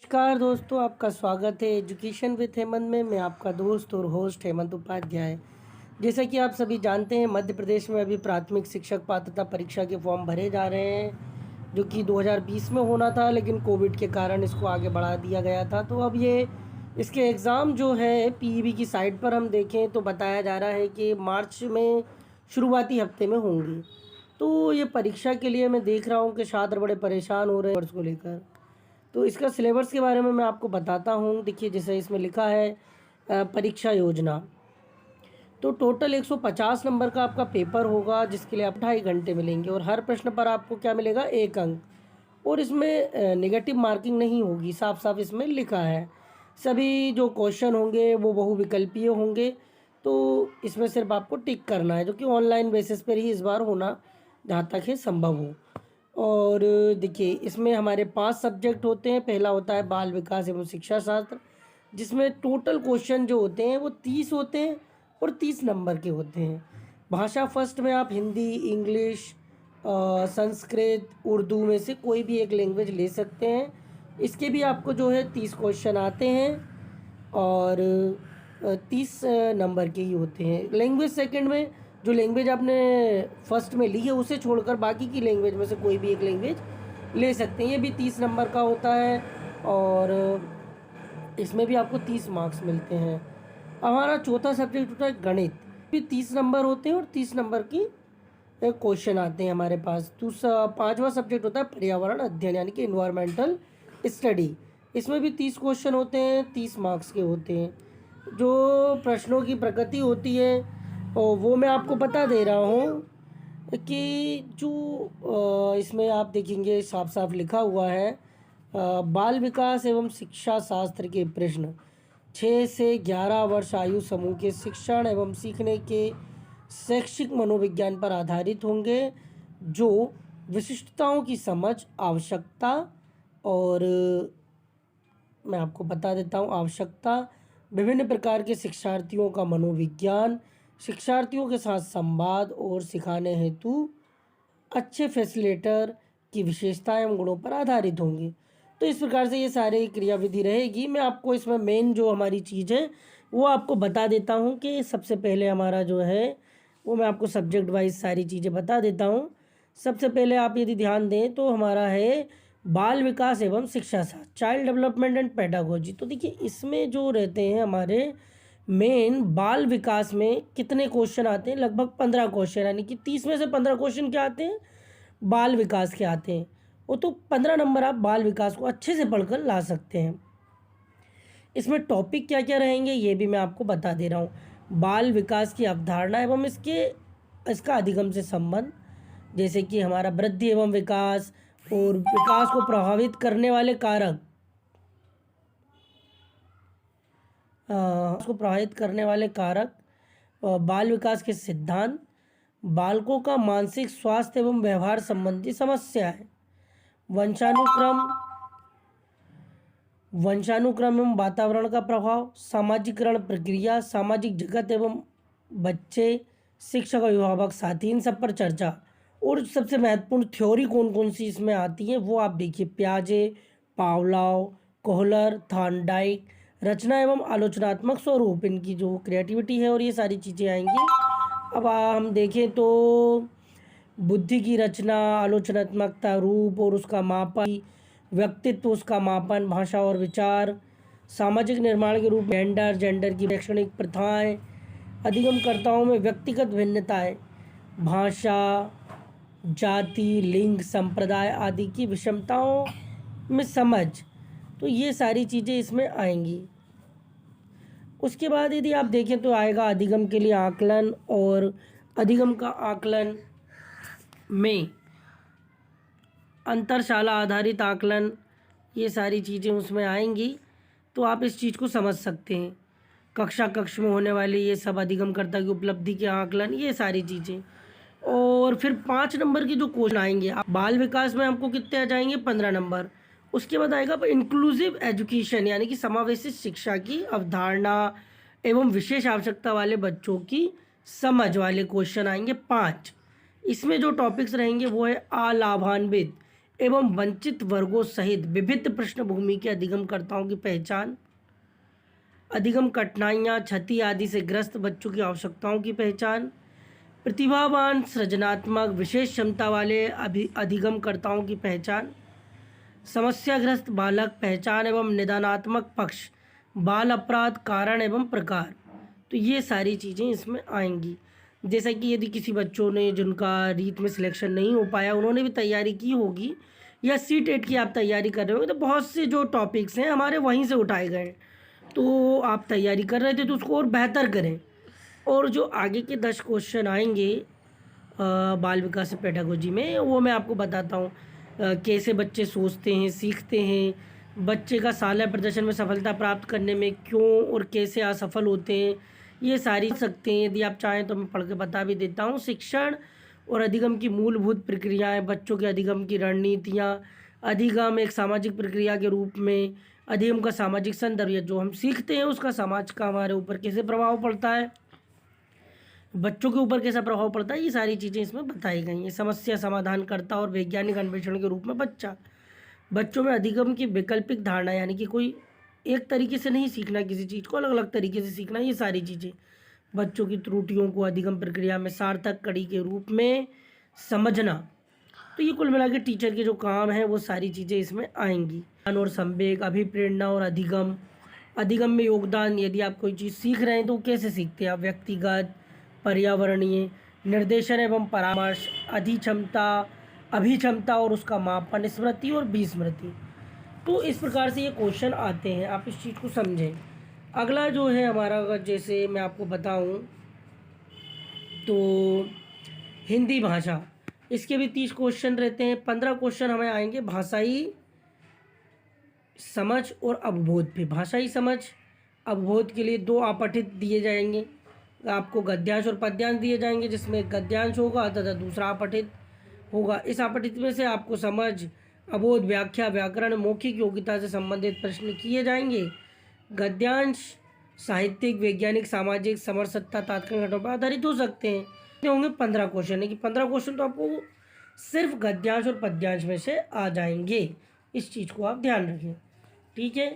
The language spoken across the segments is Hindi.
नमस्कार दोस्तों, आपका स्वागत है एजुकेशन विद हेमंत में। मैं आपका दोस्त और होस्ट हेमंत उपाध्याय। जैसा कि आप सभी जानते हैं, मध्य प्रदेश में अभी प्राथमिक शिक्षक पात्रता परीक्षा के फॉर्म भरे जा रहे हैं, जो कि 2020 में होना था, लेकिन कोविड के कारण इसको आगे बढ़ा दिया गया था। तो अब ये इसके एग्ज़ाम जो है पीईबी की साइट पर हम देखें तो बताया जा रहा है कि मार्च में शुरुआती हफ्ते में होंगी। तो ये परीक्षा के लिए मैं देख रहा हूँ कि छात्र बड़े परेशान हो रहे हैं वर्ष को लेकर। तो इसका सिलेबस के बारे में मैं आपको बताता हूँ। देखिए, जैसे इसमें लिखा है परीक्षा योजना। तो टोटल 150 नंबर का आपका पेपर होगा, जिसके लिए आप 2.5 घंटे मिलेंगे और हर प्रश्न पर आपको क्या मिलेगा, 1 अंक। और इसमें नेगेटिव मार्किंग नहीं होगी, साफ साफ इसमें लिखा है। सभी जो क्वेश्चन होंगे वो बहुविकल्पीय होंगे, तो इसमें सिर्फ आपको टिक करना है, जो कि ऑनलाइन बेसिस पर ही इस बार होना, जहाँ तक है संभव हो। और देखिए, इसमें हमारे 5 सब्जेक्ट होते हैं। पहला होता है बाल विकास एवं शिक्षा शास्त्र, जिसमें टोटल क्वेश्चन जो होते हैं वो 30 होते हैं और 30 नंबर के होते हैं। भाषा फर्स्ट में आप हिंदी, इंग्लिश, संस्कृत, उर्दू में से कोई भी एक लैंग्वेज ले सकते हैं। इसके भी आपको जो है 30 क्वेश्चन आते हैं और 30 नंबर के ही होते हैं। लैंग्वेज सेकंड में जो लैंग्वेज आपने फर्स्ट में ली है उसे छोड़कर बाकी की लैंग्वेज में से कोई भी एक लैंग्वेज ले सकते हैं। ये भी 30 नंबर का होता है और इसमें भी आपको 30 मार्क्स मिलते हैं। हमारा चौथा सब्जेक्ट होता है गणित। भी 30 नंबर होते हैं और 30 नंबर की क्वेश्चन आते हैं हमारे पास। दूसरा 5वां सब्जेक्ट होता है पर्यावरण अध्ययन, यानी कि इन्वायरमेंटल स्टडी। इसमें भी 30 क्वेश्चन होते हैं, 30 मार्क्स के होते हैं। जो प्रश्नों की प्रकृति होती है और वो मैं आपको बता दे रहा हूँ कि जो इसमें आप देखेंगे साफ साफ लिखा हुआ है, बाल विकास एवं शिक्षा शास्त्र के प्रश्न 6 से 11 वर्ष आयु समूह के शिक्षण एवं सीखने के शैक्षिक मनोविज्ञान पर आधारित होंगे, जो विशिष्टताओं की समझ, आवश्यकता और मैं आपको बता देता हूँ आवश्यकता, विभिन्न प्रकार के शिक्षार्थियों का मनोविज्ञान, शिक्षार्थियों के साथ संवाद और सिखाने हेतु अच्छे फैसिलिटेटर की विशेषताएं एवं गुणों पर आधारित होंगे। तो इस प्रकार से ये सारी क्रियाविधि रहेगी। मैं आपको इसमें मेन जो हमारी चीज़ है वो आपको बता देता हूँ कि सबसे पहले हमारा जो है वो मैं आपको सब्जेक्ट वाइज सारी चीज़ें बता देता हूँ। सबसे पहले आप यदि ध्यान दें तो हमारा है बाल विकास एवं शिक्षा शास्त्र, चाइल्ड डेवलपमेंट एंड पेडागोजी। तो देखिए, इसमें जो रहते हैं हमारे मेन बाल विकास में कितने क्वेश्चन आते हैं, लगभग 15 क्वेश्चन, यानी कि 30 में से 15 क्वेश्चन क्या आते हैं, बाल विकास के आते हैं। वो तो 15 नंबर आप बाल विकास को अच्छे से पढ़कर ला सकते हैं। इसमें टॉपिक क्या क्या रहेंगे ये भी मैं आपको बता दे रहा हूँ। बाल विकास की अवधारणा एवं इसका अधिगम से संबंध, जैसे कि हमारा वृद्धि एवं विकास और विकास को प्रभावित करने वाले कारक, बाल विकास के सिद्धांत, बालकों का मानसिक स्वास्थ्य एवं व्यवहार संबंधी समस्याएं, वंशानुक्रम एवं वातावरण का प्रभाव, सामाजिकरण प्रक्रिया, सामाजिक जगत एवं बच्चे, शिक्षक और अभिभावक साथी, इन सब पर चर्चा। और सबसे महत्वपूर्ण थ्योरी कौन कौन सी इसमें आती है वो आप देखिए, प्याजे, पावलाव, कोहलर, थॉर्नडाइक, रचना एवं आलोचनात्मक स्वरूप, इनकी जो क्रिएटिविटी है और ये सारी चीज़ें आएंगी। अब हम देखें तो बुद्धि की रचना, आलोचनात्मकता, रूप और उसका मापन, व्यक्तित्व उसका मापन, भाषा और विचार, सामाजिक निर्माण के रूप में जेंडर की शैक्षणिक प्रथाएं, अधिगमकर्ताओं में व्यक्तिगत भिन्नताएं, भाषा, जाति, लिंग, संप्रदाय आदि की विषमताओं में समझ। तो ये सारी चीज़ें इसमें आएंगी। उसके बाद यदि आप देखें तो आएगा अधिगम के लिए आकलन, और अधिगम का आकलन में अंतरशाला आधारित आकलन, ये सारी चीज़ें उसमें आएंगी। तो आप इस चीज़ को समझ सकते हैं। कक्ष में होने वाली ये सब अधिगमकर्ता की उपलब्धि के आकलन, ये सारी चीज़ें। और फिर 5 नंबर की जो क्वेश्चन आएंगे, बाल विकास में हमको कितने आ जाएंगे, 15 नंबर। उसके बाद आएगा इंक्लूसिव एजुकेशन, यानी कि समावेशी शिक्षा की अवधारणा एवं विशेष आवश्यकता वाले बच्चों की समझ वाले क्वेश्चन आएंगे 5। इसमें जो टॉपिक्स रहेंगे वो है अलाभान्वित एवं वंचित वर्गों सहित विभिन्न पृष्ठभूमि के अधिगमकर्ताओं की पहचान, अधिगम कठिनाइयाँ, क्षति आदि से ग्रस्त बच्चों की आवश्यकताओं की पहचान, प्रतिभावान, सृजनात्मक, विशेष क्षमता वाले अधिगमकर्ताओं की पहचान, समस्याग्रस्त बालक पहचान एवं निदानात्मक पक्ष, बाल अपराध कारण एवं प्रकार। तो ये सारी चीज़ें इसमें आएंगी। जैसा कि यदि किसी बच्चों ने जिनका रीत में सिलेक्शन नहीं हो पाया, उन्होंने भी तैयारी की होगी या सी-टेट की आप तैयारी कर रहे हो, तो बहुत से जो टॉपिक्स हैं हमारे वहीं से उठाए गए हैं। तो आप तैयारी कर रहे थे तो उसको और बेहतर करें। और जो आगे के 10 क्वेश्चन आएंगे बाल विकास पेडागोजी में, वो मैं आपको बताता हूँ कैसे बच्चे सोचते हैं, सीखते हैं, बच्चे का साला प्रदर्शन में सफलता प्राप्त करने में क्यों और कैसे असफल होते हैं, ये सारी सकते हैं। यदि आप चाहें तो मैं पढ़ के बता भी देता हूँ। शिक्षण और अधिगम की मूलभूत प्रक्रियाएं, बच्चों के अधिगम की रणनीतियाँ, अधिगम एक सामाजिक प्रक्रिया के रूप में, अधिगम का सामाजिक संदर्भ, या जो हम सीखते हैं उसका समाज का हमारे ऊपर कैसे प्रभाव पड़ता है, बच्चों के ऊपर कैसा प्रभाव पड़ता है, ये सारी चीज़ें इसमें बताई गई हैं। समस्या समाधानकर्ता और वैज्ञानिक अन्वेषण के रूप में बच्चा, बच्चों में अधिगम की वैकल्पिक धारणा, यानी कि कोई एक तरीके से नहीं सीखना, किसी चीज़ को अलग अलग तरीके से सीखना, ये सारी चीज़ें। बच्चों की त्रुटियों को अधिगम प्रक्रिया में सार्थक कड़ी के रूप में समझना। तो ये कुल मिला के टीचर के जो काम है वो सारी चीज़ें इसमें आएंगी। और संवेग, अभिप्रेरणा और अधिगम, अधिगम में योगदान, यदि आप कोई चीज़ सीख रहे हैं तो कैसे सीखते हैं आप, व्यक्तिगत, पर्यावरणीय, निर्देशन एवं परामर्श, अधिक्षमता, अभिक्षमता और उसका मापन, स्मृति और विस्मृति। तो इस प्रकार से ये क्वेश्चन आते हैं, आप इस चीज़ को समझें। अगला जो है हमारा, अगर जैसे मैं आपको बताऊं तो हिंदी भाषा, इसके भी 30 क्वेश्चन रहते हैं। 15 क्वेश्चन हमें आएंगे भाषाई समझ और अवबोध पे। भाषाई समझ अवबोध के लिए 2 अपठित दिए जाएंगे आपको, गद्यांश और पद्यांश दिए जाएंगे, जिसमें गद्यांश होगा तथा दूसरा अपठित होगा। इस अपठित में से आपको समझ, अबोध, व्याख्या, व्याकरण, मौखिक योग्यता से संबंधित प्रश्न किए जाएंगे। गद्यांश साहित्यिक, वैज्ञानिक, सामाजिक, समरसत्ता, तात्कालिक घटनाओं पर आधारित हो सकते हैं। ये होंगे 15 क्वेश्चन है कि 15 क्वेश्चन तो आपको सिर्फ गद्यांश और पद्यांश में से आ जाएंगे। इस चीज़ को आप ध्यान रखें, ठीक है।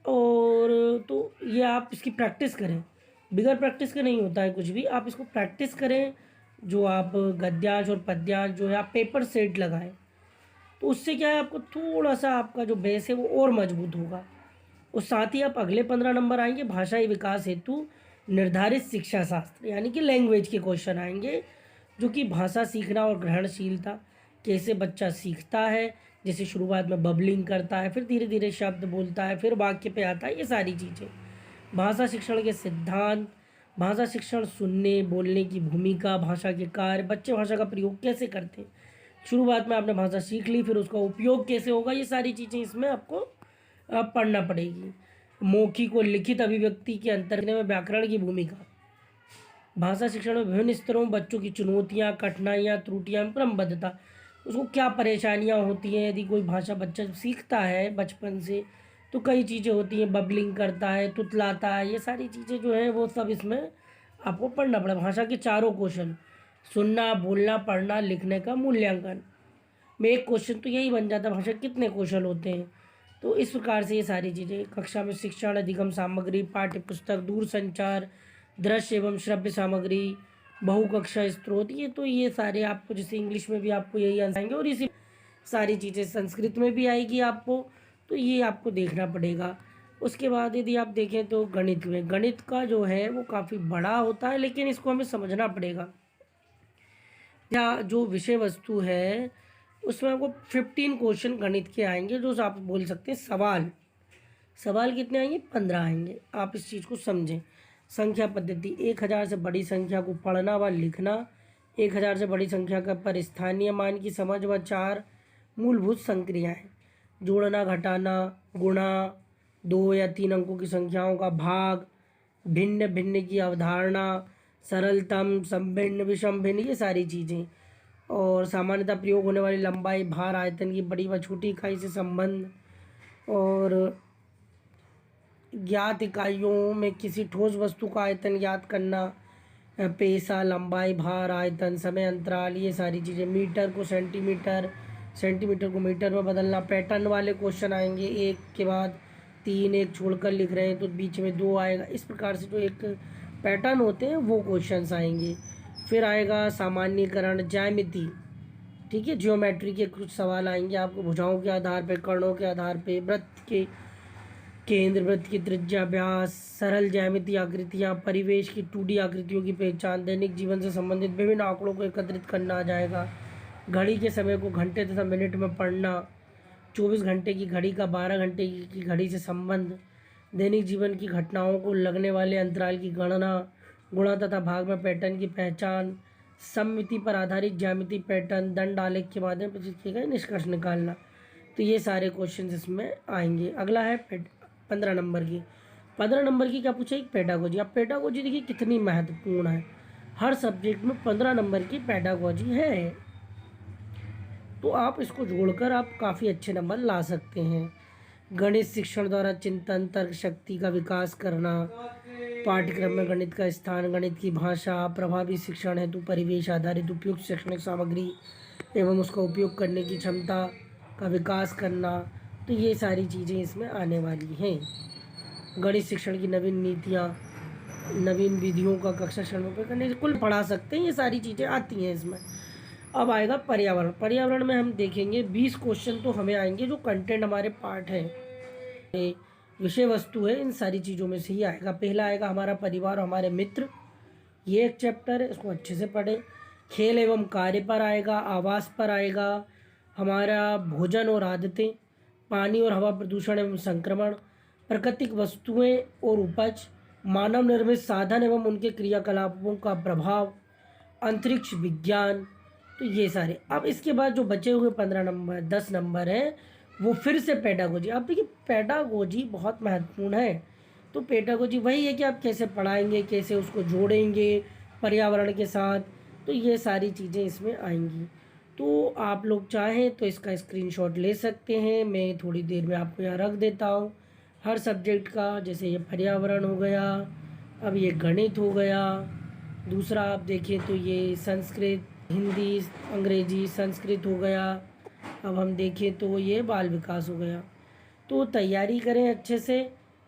और तो ये आप इसकी प्रैक्टिस करें, बिगर प्रैक्टिस के नहीं होता है कुछ भी। आप इसको प्रैक्टिस करें, जो आप गद्यांश और पद्यांश जो है आप पेपर सेट लगाएं, तो उससे क्या है, आपको थोड़ा सा आपका जो बेस है वो और मजबूत होगा। और साथ ही आप अगले 15 नंबर आएंगे भाषाई विकास हेतु निर्धारित शिक्षा शास्त्र, यानी कि लैंग्वेज के क्वेश्चन आएंगे, जो कि भाषा सीखना और ग्रहणशीलता, कैसे बच्चा सीखता है, जैसे शुरुआत में बबलिंग करता है, फिर धीरे धीरे शब्द बोलता है, फिर वाक्य पे आता है, ये सारी चीज़ें। भाषा शिक्षण के सिद्धांत, भाषा शिक्षण, सुनने बोलने की भूमिका, भाषा के कार्य, बच्चे भाषा का प्रयोग कैसे करते हैं, शुरुआत में आपने भाषा सीख ली, फिर उसका उपयोग कैसे होगा, ये सारी चीज़ें इसमें आपको पढ़ना पड़ेगी। मौखिक और लिखित अभिव्यक्ति के अंतर में व्याकरण की भूमिका, भाषा शिक्षण में विभिन्न स्तरों में बच्चों की चुनौतियाँ, कठिनाइयाँ, त्रुटियाँ, क्रमबद्धता, उसको क्या परेशानियाँ होती हैं। यदि कोई भाषा बच्चा सीखता है बचपन से तो कई चीज़ें होती हैं, बबलिंग करता है, तुतलाता है, ये सारी चीज़ें जो हैं वो सब इसमें आपको पढ़ना पड़ेगा। भाषा के चारों क्वेश्चन, सुनना, बोलना, पढ़ना, लिखने का मूल्यांकन में एक क्वेश्चन तो यही बन जाता है, भाषा कितने कौशल होते हैं। तो इस प्रकार से ये सारी चीज़ें कक्षा में शिक्षण, अधिगम सामग्री, पाठ्य पुस्तक, दूर संचार, दृश्य एवं श्रव्य सामग्री, बहुकक्षा स्रोत, ये सारे आपको, जैसे इंग्लिश में भी आपको यही आंसर आएंगे और इसी सारी चीज़ें संस्कृत में भी आएगी आपको, तो ये आपको देखना पड़ेगा। उसके बाद यदि आप देखें तो गणित में, गणित का जो है वो काफ़ी बड़ा होता है, लेकिन इसको हमें समझना पड़ेगा। या जो विषय वस्तु है उसमें आपको 15 क्वेश्चन गणित के आएंगे, जो आप बोल सकते हैं सवाल। सवाल कितने आएंगे? 15 आएंगे। आप इस चीज़ को समझें। संख्या पद्धति, 1000 से बड़ी संख्या को पढ़ना व लिखना, 1000 से बड़ी संख्या का पर स्थानीय मान की समझ व 4 मूलभूत संक्रियाएँ, जोड़ना, घटाना, गुणा, 2 या 3 अंकों की संख्याओं का भाग, भिन्न भिन्न की अवधारणा, सरलतम, समभिन्न, विषम भिन्न, ये सारी चीज़ें। और सामान्यतः प्रयोग होने वाली लंबाई, भार, आयतन की बड़ी व छोटी इकाई से संबंध, और ज्ञात इकाइयों में किसी ठोस वस्तु का आयतन ज्ञात करना, पेशा, लंबाई, भार, आयतन, समय अंतराल, ये सारी चीज़ें। मीटर को सेंटीमीटर, सेंटीमीटर को मीटर में बदलना। पैटर्न वाले क्वेश्चन आएंगे, एक के बाद तीन, एक छोड़कर लिख रहे हैं तो बीच में दो आएगा, इस प्रकार से जो एक पैटर्न होते हैं वो क्वेश्चंस आएंगे। फिर आएगा सामान्यीकरण, ज्यामिति, ठीक है, जियोमेट्री के कुछ सवाल आएंगे आपको, भुजाओं के आधार पे, कर्णों के आधार पे, वृत्त के केंद्र, वृत्त की त्रिज्या, व्यास, सरल ज्यामितीय आकृतियाँ, परिवेश की 2D आकृतियों की पहचान, दैनिक जीवन से संबंधित विभिन्न आंकड़ों को एकत्रित करना आ जाएगा, घड़ी के समय को घंटे तथा मिनट में पढ़ना, 24 घंटे की घड़ी का 12 घंटे की घड़ी से संबंध, दैनिक जीवन की घटनाओं को लगने वाले अंतराल की गणना, गुणा तथा भाग में पैटर्न की पहचान, सममिति पर आधारित ज्यामिति पैटर्न, दंड आलेख के माध्यम से किया गया निष्कर्ष निकालना। तो ये सारे क्वेश्चन इसमें आएंगे। अगला है 15 नंबर की। 15 नंबर की क्या पूछा, एक पेडागोजी। अब पेडागोजी देखिए कितनी महत्वपूर्ण है, हर सब्जेक्ट में 15 नंबर की पेडागोजी है, तो आप इसको जोड़कर आप काफ़ी अच्छे नंबर ला सकते हैं। गणित शिक्षण द्वारा चिंतन, तर्क शक्ति का विकास करना, पाठ्यक्रम में गणित का स्थान, गणित की भाषा, प्रभावी शिक्षण हेतु परिवेश आधारित उपयुक्त शैक्षणिक सामग्री एवं उसका उपयोग करने की क्षमता का विकास करना, तो ये सारी चीज़ें इसमें आने वाली हैं। गणित शिक्षण की नवीन नीतियाँ, नवीन विधियों का कक्षा श्रेणियों पर करने से कुल पढ़ा सकते हैं, ये सारी चीज़ें आती हैं इसमें। अब आएगा पर्यावरण। पर्यावरण में हम देखेंगे 20 क्वेश्चन तो हमें आएंगे, जो कंटेंट हमारे पार्ट है, विषय वस्तु है, इन सारी चीज़ों में से ही आएगा। पहला आएगा हमारा परिवार और हमारे मित्र, ये एक चैप्टर है, इसको अच्छे से पढ़ें। खेल एवं कार्य पर आएगा, आवास पर आएगा, हमारा भोजन और आदतें, पानी और हवा प्रदूषण एवं संक्रमण, प्राकृतिक वस्तुएं और उपज, मानव निर्मित साधन एवं उनके क्रियाकलापों का प्रभाव, अंतरिक्ष विज्ञान, तो ये सारे। अब इसके बाद जो बचे हुए 15 नंबर 10 नंबर हैं वो फिर से पेडागोजी। अब देखिए पेडागोजी बहुत महत्वपूर्ण है, तो पेडागोजी वही है कि आप कैसे पढ़ाएंगे, कैसे उसको जोड़ेंगे पर्यावरण के साथ, तो ये सारी चीज़ें इसमें आएंगी। तो आप लोग चाहें तो इसका स्क्रीनशॉट ले सकते हैं, मैं थोड़ी देर में आपको यहाँ रख देता हूँ हर सब्जेक्ट का। जैसे ये पर्यावरण हो गया, अब ये गणित हो गया, दूसरा आप देखें तो ये संस्कृत, हिंदी, अंग्रेजी, संस्कृत हो गया, अब हम देखें तो ये बाल विकास हो गया। तो तैयारी करें अच्छे से,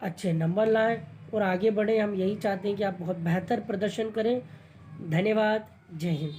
अच्छे नंबर लाएं और आगे बढ़ें। हम यही चाहते हैं कि आप बहुत बेहतर प्रदर्शन करें। धन्यवाद, जय हिंद।